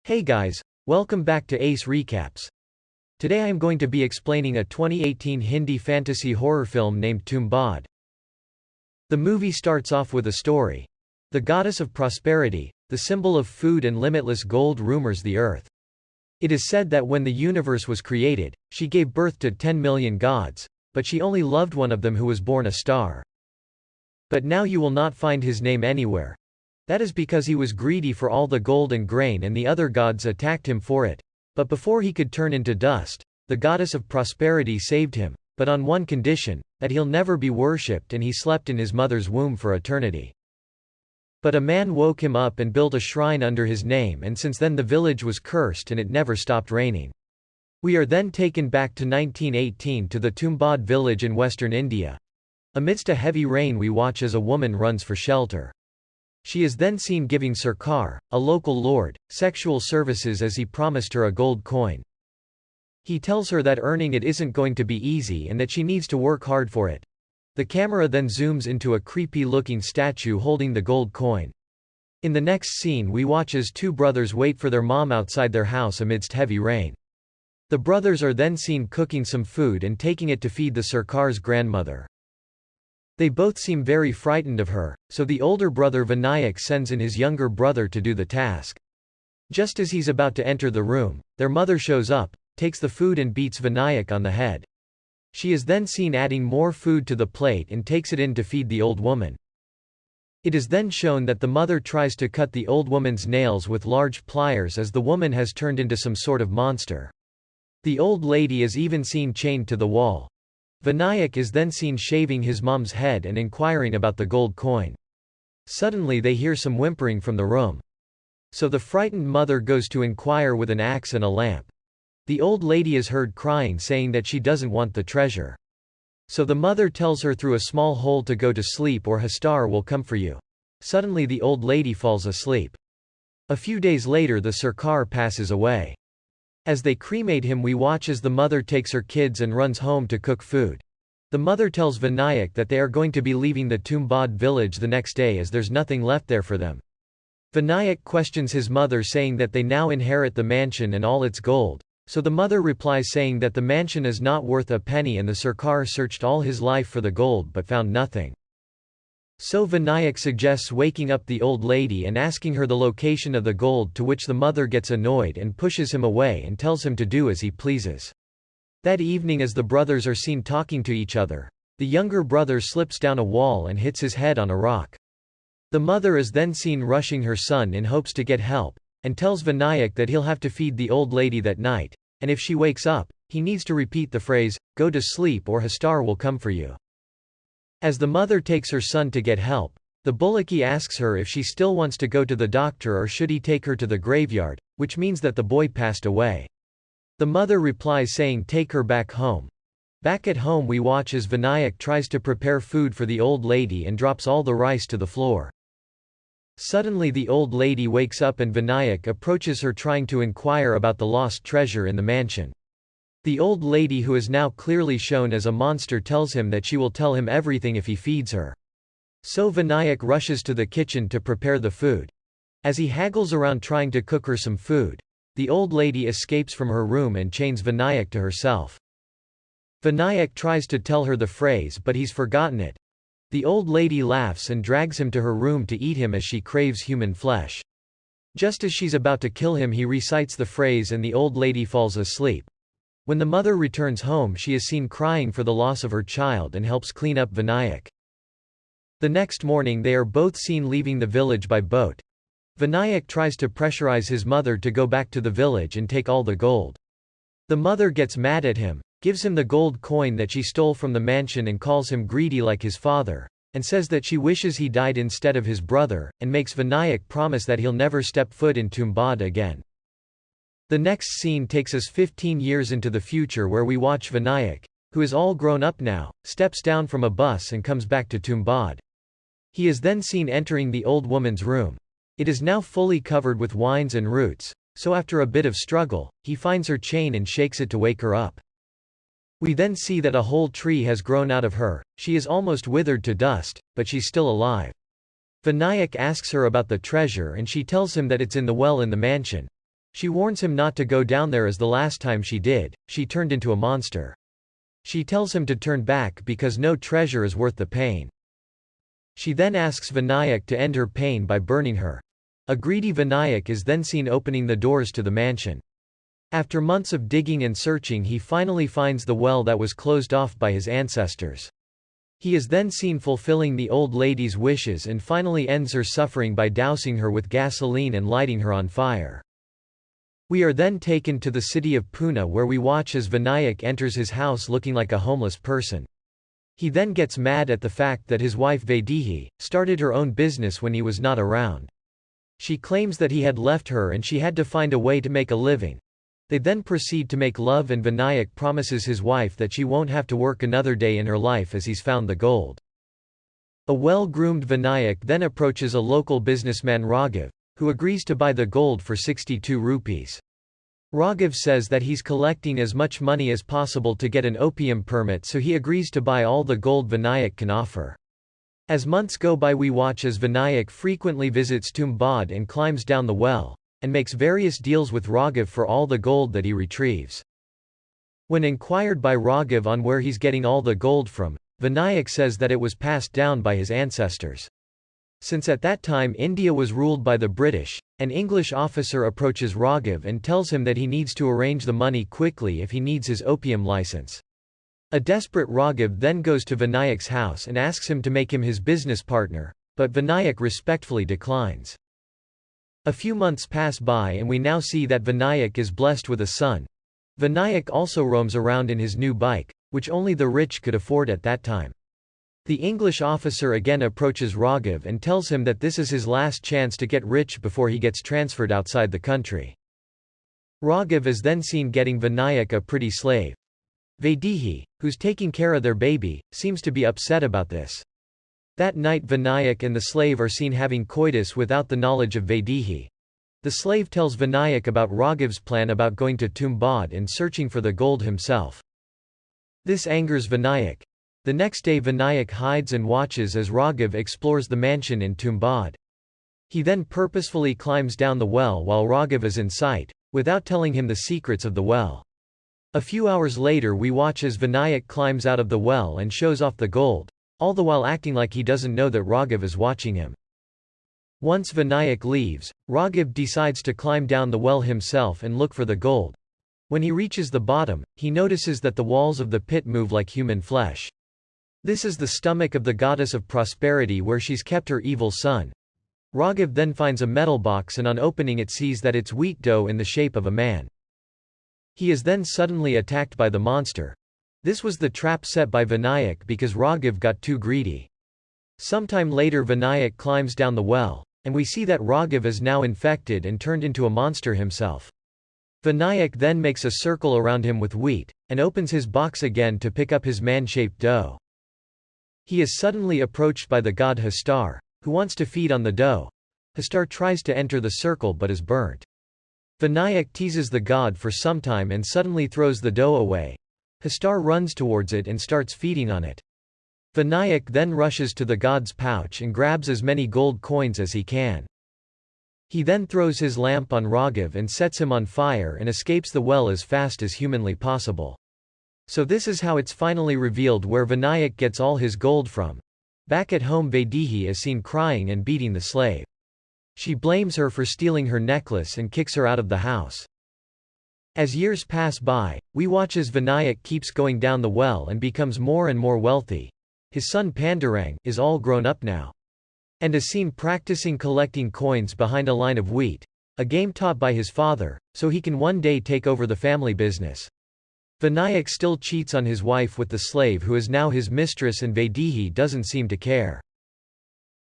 Hey guys, welcome back to Ace Recaps. Today I am going to be explaining a 2018 Hindi fantasy horror film named Tumbad. The movie starts off with a story. The goddess of prosperity, the symbol of food and limitless gold rumors the earth. It is said that when the universe was created, she gave birth to 10 million gods, but she only loved one of them who was born a star. But now you will not find his name anywhere. That is because he was greedy for all the gold and grain and the other gods attacked him for it. But before he could turn into dust, the goddess of prosperity saved him, but on one condition, that he'll never be worshipped and he slept in his mother's womb for eternity. But a man woke him up and built a shrine under his name, and since then the village was cursed and it never stopped raining. We are then taken back to 1918 to the Tumbad village in western India. Amidst a heavy rain we watch as a woman runs for shelter. She is then seen giving Sarkar, a local lord, sexual services as he promised her a gold coin. He tells her that earning it isn't going to be easy and that she needs to work hard for it. The camera then zooms into a creepy-looking statue holding the gold coin. In the next scene we watch as two brothers wait for their mom outside their house amidst heavy rain. The brothers are then seen cooking some food and taking it to feed the Sarkar's grandmother. They both seem very frightened of her, so the older brother Vinayak sends in his younger brother to do the task. Just as he's about to enter the room, their mother shows up, takes the food and beats Vinayak on the head. She is then seen adding more food to the plate and takes it in to feed the old woman. It is then shown that the mother tries to cut the old woman's nails with large pliers as the woman has turned into some sort of monster. The old lady is even seen chained to the wall. Vinayak is then seen shaving his mom's head and inquiring about the gold coin. Suddenly they hear some whimpering from the room. So the frightened mother goes to inquire with an axe and a lamp. The old lady is heard crying, saying that she doesn't want the treasure. So the mother tells her through a small hole to go to sleep or Hastar will come for you. Suddenly the old lady falls asleep. A few days later the Sarkar passes away. As they cremate him we watch as the mother takes her kids and runs home to cook food. The mother tells Vinayak that they are going to be leaving the Tumbad village the next day as there's nothing left there for them. Vinayak questions his mother saying that they now inherit the mansion and all its gold, so the mother replies saying that the mansion is not worth a penny and the Sarkar searched all his life for the gold but found nothing. So Vinayak suggests waking up the old lady and asking her the location of the gold, to which the mother gets annoyed and pushes him away and tells him to do as he pleases. That evening as the brothers are seen talking to each other, the younger brother slips down a wall and hits his head on a rock. The mother is then seen rushing her son in hopes to get help, and tells Vinayak that he'll have to feed the old lady that night, and if she wakes up, he needs to repeat the phrase, "Go to sleep or Hastar will come for you." As the mother takes her son to get help, the Bullocky asks her if she still wants to go to the doctor or should he take her to the graveyard, which means that the boy passed away. The mother replies saying take her back home. Back at home we watch as Vinayak tries to prepare food for the old lady and drops all the rice to the floor. Suddenly the old lady wakes up and Vinayak approaches her trying to inquire about the lost treasure in the mansion. The old lady, who is now clearly shown as a monster, tells him that she will tell him everything if he feeds her. So Vinayak rushes to the kitchen to prepare the food. As he haggles around trying to cook her some food, the old lady escapes from her room and chains Vinayak to herself. Vinayak tries to tell her the phrase but he's forgotten it. The old lady laughs and drags him to her room to eat him as she craves human flesh. Just as she's about to kill him he recites the phrase and the old lady falls asleep. When the mother returns home she is seen crying for the loss of her child and helps clean up Vinayak. The next morning they are both seen leaving the village by boat. Vinayak tries to pressurize his mother to go back to the village and take all the gold. The mother gets mad at him, gives him the gold coin that she stole from the mansion and calls him greedy like his father, and says that she wishes he died instead of his brother, and makes Vinayak promise that he'll never step foot in Tumbad again. The next scene takes us 15 years into the future where we watch Vinayak, who is all grown up now, steps down from a bus and comes back to Tumbad. He is then seen entering the old woman's room. It is now fully covered with vines and roots, so after a bit of struggle, he finds her chain and shakes it to wake her up. We then see that a whole tree has grown out of her. She is almost withered to dust, but she's still alive. Vinayak asks her about the treasure and she tells him that it's in the well in the mansion. She warns him not to go down there as the last time she did, she turned into a monster. She tells him to turn back because no treasure is worth the pain. She then asks Vinayak to end her pain by burning her. A greedy Vinayak is then seen opening the doors to the mansion. After months of digging and searching, he finally finds the well that was closed off by his ancestors. He is then seen fulfilling the old lady's wishes and finally ends her suffering by dousing her with gasoline and lighting her on fire. We are then taken to the city of Pune, where we watch as Vinayak enters his house looking like a homeless person. He then gets mad at the fact that his wife Vaidehi started her own business when he was not around. She claims that he had left her and she had to find a way to make a living. They then proceed to make love and Vinayak promises his wife that she won't have to work another day in her life as he's found the gold. A well-groomed Vinayak then approaches a local businessman Raghav, who agrees to buy the gold for 62 rupees. Raghav says that he's collecting as much money as possible to get an opium permit, so he agrees to buy all the gold Vinayak can offer. As months go by, we watch as Vinayak frequently visits Tumbad and climbs down the well, and makes various deals with Raghav for all the gold that he retrieves. When inquired by Raghav on where he's getting all the gold from, Vinayak says that it was passed down by his ancestors. Since at that time India was ruled by the British, an English officer approaches Raghav and tells him that he needs to arrange the money quickly if he needs his opium license. A desperate Raghav then goes to Vinayak's house and asks him to make him his business partner, but Vinayak respectfully declines. A few months pass by and we now see that Vinayak is blessed with a son. Vinayak also roams around in his new bike, which only the rich could afford at that time. The English officer again approaches Raghav and tells him that this is his last chance to get rich before he gets transferred outside the country. Raghav is then seen getting Vinayak a pretty slave. Vaidehi, who's taking care of their baby, seems to be upset about this. That night Vinayak and the slave are seen having coitus without the knowledge of Vaidehi. The slave tells Vinayak about Raghav's plan about going to Tumbad and searching for the gold himself. This angers Vinayak. The next day Vinayak hides and watches as Raghav explores the mansion in Tumbad. He then purposefully climbs down the well while Raghav is in sight, without telling him the secrets of the well. A few hours later we watch as Vinayak climbs out of the well and shows off the gold, all the while acting like he doesn't know that Raghav is watching him. Once Vinayak leaves, Raghav decides to climb down the well himself and look for the gold. When he reaches the bottom, he notices that the walls of the pit move like human flesh. This is the stomach of the goddess of prosperity where she's kept her evil son. Raghav then finds a metal box and on opening it sees that it's wheat dough in the shape of a man. He is then suddenly attacked by the monster. This was the trap set by Vinayak because Raghav got too greedy. Sometime later Vinayak climbs down the well, and we see that Raghav is now infected and turned into a monster himself. Vinayak then makes a circle around him with wheat, and opens his box again to pick up his man-shaped dough. He is suddenly approached by the god Hastar, who wants to feed on the dough. Hastar tries to enter the circle but is burnt. Vinayak teases the god for some time and suddenly throws the dough away. Hastar runs towards it and starts feeding on it. Vinayak then rushes to the god's pouch and grabs as many gold coins as he can. He then throws his lamp on Raghav and sets him on fire and escapes the well as fast as humanly possible. So this is how it's finally revealed where Vinayak gets all his gold from. Back at home Vaidehi is seen crying and beating the slave. She blames her for stealing her necklace and kicks her out of the house. As years pass by, we watch as Vinayak keeps going down the well and becomes more and more wealthy. His son Pandurang is all grown up now, and is seen practicing collecting coins behind a line of wheat, a game taught by his father, so he can one day take over the family business. Vinayak still cheats on his wife with the slave who is now his mistress, and Vaidehi doesn't seem to care.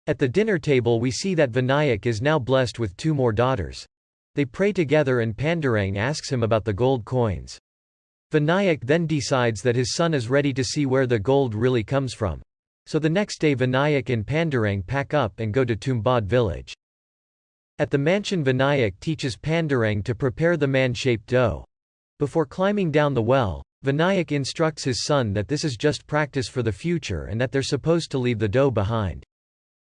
At the dinner table we see that Vinayak is now blessed with 2 more daughters. They pray together and Pandurang asks him about the gold coins. Vinayak then decides that his son is ready to see where the gold really comes from. So the next day Vinayak and Pandurang pack up and go to Tumbad village. At the mansion Vinayak teaches Pandurang to prepare the man-shaped dough. Before climbing down the well, Vinayak instructs his son that this is just practice for the future and that they're supposed to leave the dough behind.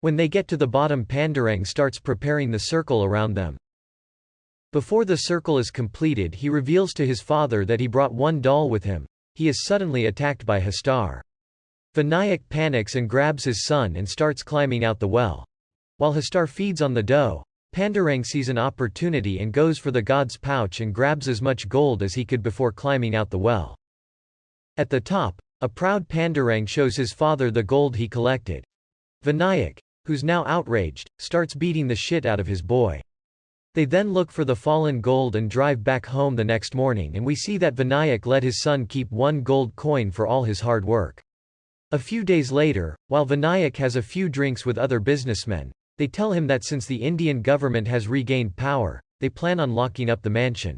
When they get to the bottom Pandurang starts preparing the circle around them. Before the circle is completed, he reveals to his father that he brought one doll with him. He is suddenly attacked by Hastar. Vinayak panics and grabs his son and starts climbing out the well. While Hastar feeds on the dough, Pandurang sees an opportunity and goes for the god's pouch and grabs as much gold as he could before climbing out the well. At the top, a proud Pandurang shows his father the gold he collected. Vinayak, who's now outraged, starts beating the shit out of his boy. They then look for the fallen gold and drive back home the next morning, and we see that Vinayak let his son keep one gold coin for all his hard work. A few days later, while Vinayak has a few drinks with other businessmen, they tell him that since the Indian government has regained power, they plan on locking up the mansion.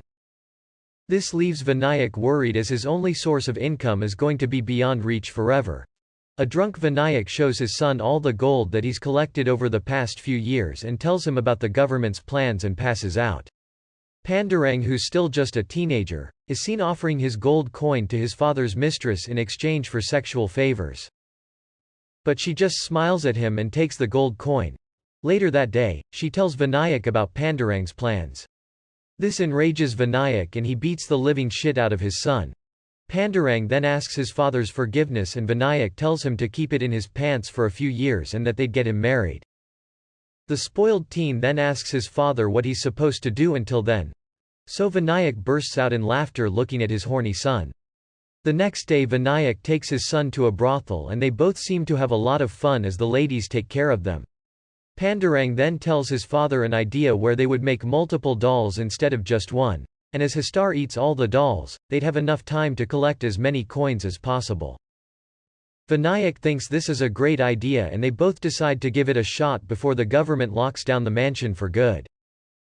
This leaves Vinayak worried as his only source of income is going to be beyond reach forever. A drunk Vinayak shows his son all the gold that he's collected over the past few years and tells him about the government's plans and passes out. Pandurang, who's still just a teenager, is seen offering his gold coin to his father's mistress in exchange for sexual favors. But she just smiles at him and takes the gold coin. Later that day, she tells Vinayak about Pandurang's plans. This enrages Vinayak and he beats the living shit out of his son. Pandurang then asks his father's forgiveness and Vinayak tells him to keep it in his pants for a few years and that they'd get him married. The spoiled teen then asks his father what he's supposed to do until then. So Vinayak bursts out in laughter looking at his horny son. The next day Vinayak takes his son to a brothel and they both seem to have a lot of fun as the ladies take care of them. Pandurang then tells his father an idea where they would make multiple dolls instead of just one. And as Hastar eats all the dolls, they'd have enough time to collect as many coins as possible. Vinayak thinks this is a great idea and they both decide to give it a shot before the government locks down the mansion for good.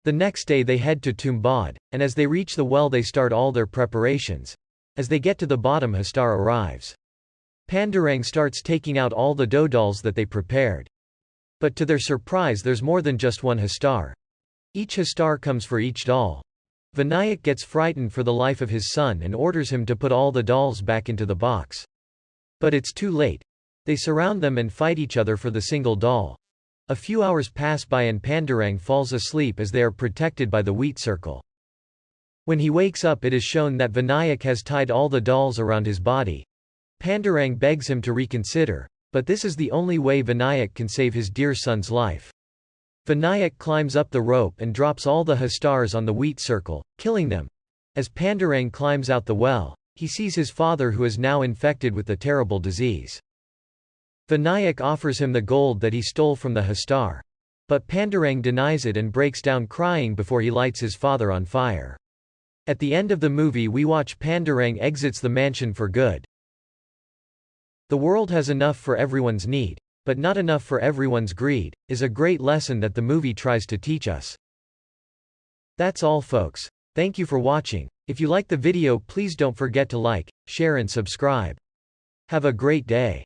The next day they head to Tumbad, and as they reach the well they start all their preparations. As they get to the bottom, Hastar arrives. Pandurang starts taking out all the dough dolls that they prepared. But to their surprise there's more than just one Hastar. Each Hastar comes for each doll. Vinayak gets frightened for the life of his son and orders him to put all the dolls back into the box. But it's too late. They surround them and fight each other for the single doll. A few hours pass by and Pandurang falls asleep as they are protected by the wheat circle. When he wakes up it is shown that Vinayak has tied all the dolls around his body. Pandurang begs him to reconsider, but this is the only way Vinayak can save his dear son's life. Vinayak climbs up the rope and drops all the Hastars on the wheat circle, killing them. As Pandurang climbs out the well, he sees his father who is now infected with the terrible disease. Vinayak offers him the gold that he stole from the Hastar. But Pandurang denies it and breaks down crying before he lights his father on fire. At the end of the movie we watch Pandurang exits the mansion for good. The world has enough for everyone's need, but not enough for everyone's greed, is a great lesson that the movie tries to teach us. That's all folks. Thank you for watching. If you like the video please don't forget to like, share and subscribe. Have a great day.